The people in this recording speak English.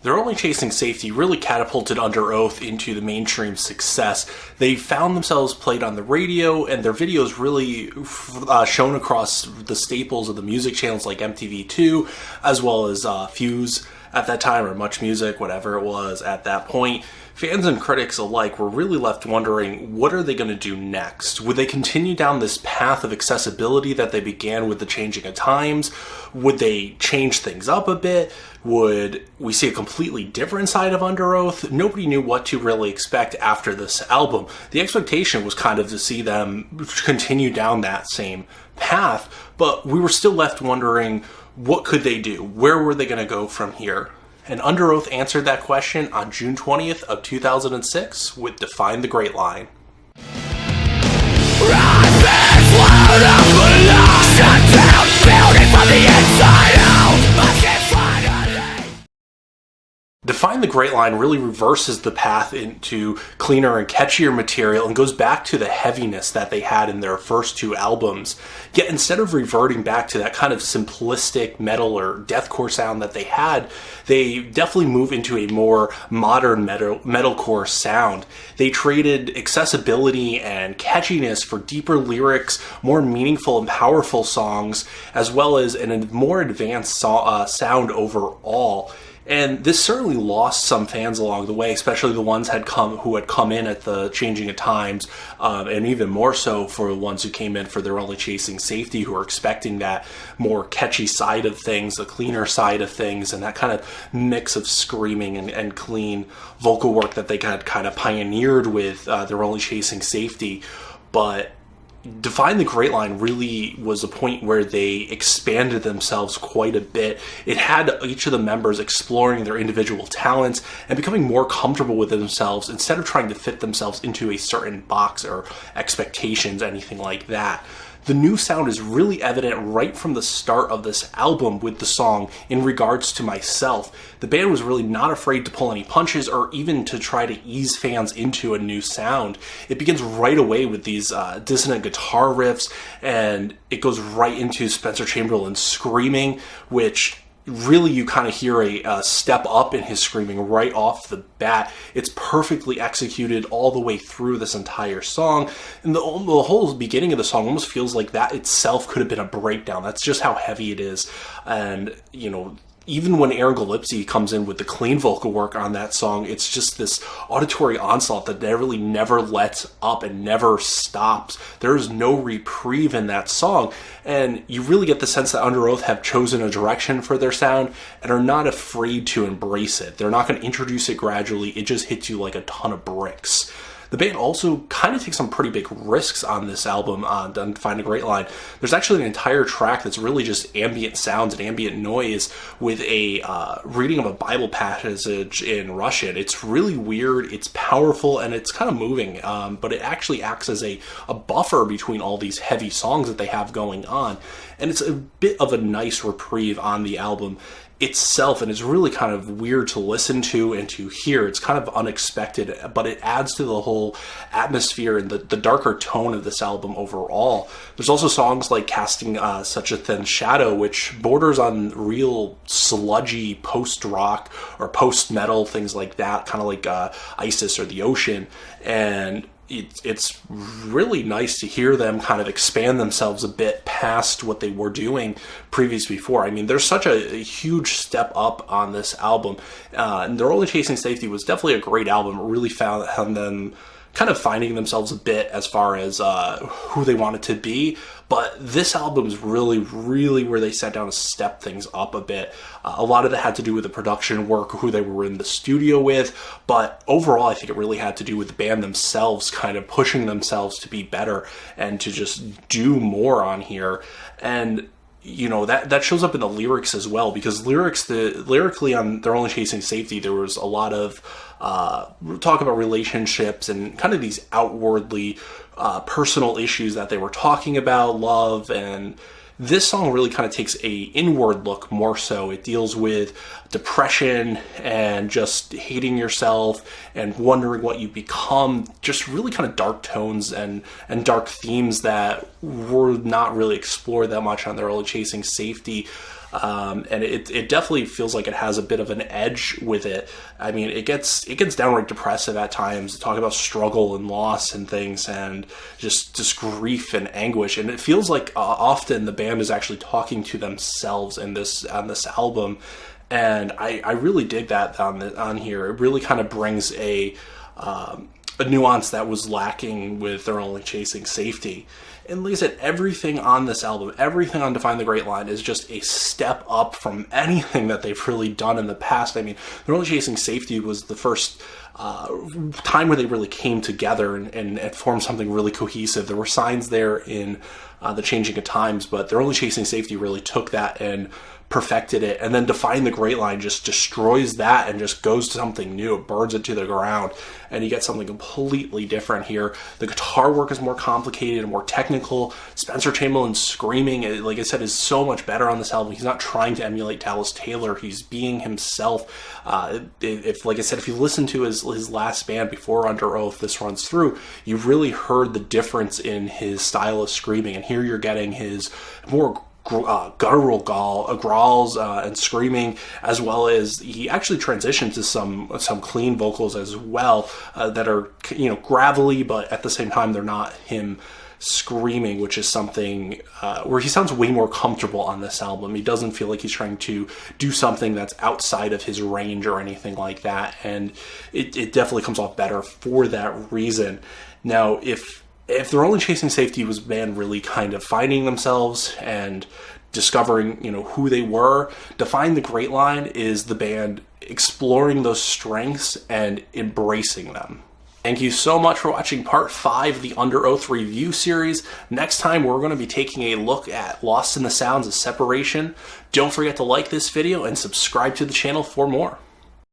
They're Only Chasing Safety really catapulted Underoath into the mainstream success. They found themselves played on the radio, and their videos really shown across the staples of the music channels like MTV2, as well as Fuse at that time, or Much Music, whatever it was at that point. Fans and critics alike were really left wondering, what are they going to do next? Would they continue down this path of accessibility that they began with the changing of times? Would they change things up a bit? Would we see a completely different side of Underoath? Nobody knew what to really expect after this album. The expectation was kind of to see them continue down that same path, but we were still left wondering, what could they do? Where were they going to go from here? And Underoath answered that question on June 20th of 2006 with Define the Great Line. Define the Great Line really reverses the path into cleaner and catchier material and goes back to the heaviness that they had in their first two albums. Yet instead of reverting back to that kind of simplistic metal or deathcore sound that they had, they definitely move into a more modern metalcore sound. They traded accessibility and catchiness for deeper lyrics, more meaningful and powerful songs, as well as a more advanced sound overall. And this certainly lost some fans along the way, especially the ones who had come in at the changing of times, and even more so for the ones who came in for They're Only Chasing Safety, who are expecting that more catchy side of things, the cleaner side of things, and that kind of mix of screaming and clean vocal work that they had kind of pioneered with They're Only Chasing Safety. But Define the Great Line really was a point where they expanded themselves quite a bit. It had each of the members exploring their individual talents and becoming more comfortable with themselves instead of trying to fit themselves into a certain box or expectations, anything like that. The new sound is really evident right from the start of this album with the song In Regards to Myself. The band was really not afraid to pull any punches or even to try to ease fans into a new sound. It begins right away with these dissonant guitar riffs, and it goes right into Spencer Chamberlain screaming, which really you kind of hear a step up in his screaming right off the bat. It's perfectly executed all the way through this entire song, and the whole beginning of the song almost feels like that itself could have been a breakdown. That's just how heavy it is. And even when Aaron Gillespie comes in with the clean vocal work on that song, it's just this auditory onslaught that really never lets up and never stops. There is no reprieve in that song, and you really get the sense that Underoath have chosen a direction for their sound and are not afraid to embrace it. They're not going to introduce it gradually. It just hits you like a ton of bricks. The band also kind of takes some pretty big risks on this album, on Define the Great Line. There's actually an entire track that's really just ambient sounds and ambient noise with a reading of a Bible passage in Russian. It's really weird, it's powerful, and it's kind of moving, but it actually acts as a buffer between all these heavy songs that they have going on. And it's a bit of a nice reprieve on the album itself, and it's really kind of weird to listen to and to hear. It's kind of unexpected, but it adds to the whole atmosphere and the darker tone of this album overall. There's also songs like Casting Such a Thin Shadow, which borders on real sludgy post-rock or post-metal, things like that, kind of like Isis or The Ocean, and it's really nice to hear them kind of expand themselves a bit past what they were doing before. I mean, there's such a huge step up on this album. And They're Only Chasing Safety was definitely a great album. It really found them kind of finding themselves a bit as far as who they wanted to be. But this album is really, really where they sat down to step things up a bit. A lot of it had to do with the production work, who they were in the studio with, but overall I think it really had to do with the band themselves kind of pushing themselves to be better and to just do more on here. And that shows up in the lyrics as well, because lyrically on They're Only Chasing Safety, there was a lot of talk about relationships and kind of these outwardly personal issues that they were talking about, love, and this song really kind of takes a inward look more so. It deals with depression and just hating yourself and wondering what you become, just really kind of dark tones and dark themes that were not really explored that much on They're Only Chasing Safety. and it definitely feels like it has a bit of an edge with it. I mean, it gets downright depressive at times. Talk about struggle and loss and things, and just grief and anguish. And it feels like often the band is actually talking to themselves on this album, and I really dig that on here. It really kind of brings a nuance that was lacking with They're Only Chasing Safety. And like I said, everything on this album, everything on Define the Great Line is just a step up from anything that they've really done in the past. I mean, They're Only Chasing Safety was the first time where they really came together and formed something really cohesive. There were signs there in the Changing of Times, but They're Only Chasing Safety really took that and perfected it. And then Define the Great Line just destroys that and just goes to something new. It burns it to the ground, and you get something completely different here. The guitar work is more complicated and more technical. Spencer Chamberlain's screaming, like I said, is so much better on this album. He's not trying to emulate Dallas Taylor. He's being himself. Like I said, if you listen to his last band before Underoath, this runs through, you really heard the difference in his style of screaming. And here you're getting his more guttural growls and screaming, as well as he actually transitioned to some clean vocals as well that are gravelly, but at the same time they're not him screaming, which is something where he sounds way more comfortable on this album. He doesn't feel like he's trying to do something that's outside of his range or anything like that, and it definitely comes off better for that reason. Now, if They're Only Chasing Safety was band really kind of finding themselves and discovering, who they were, Define the Great Line is the band exploring those strengths and embracing them. Thank you so much for watching part 5 of the Underoath review series. Next time, we're going to be taking a look at Lost in the Sounds of Separation. Don't forget to like this video and subscribe to the channel for more.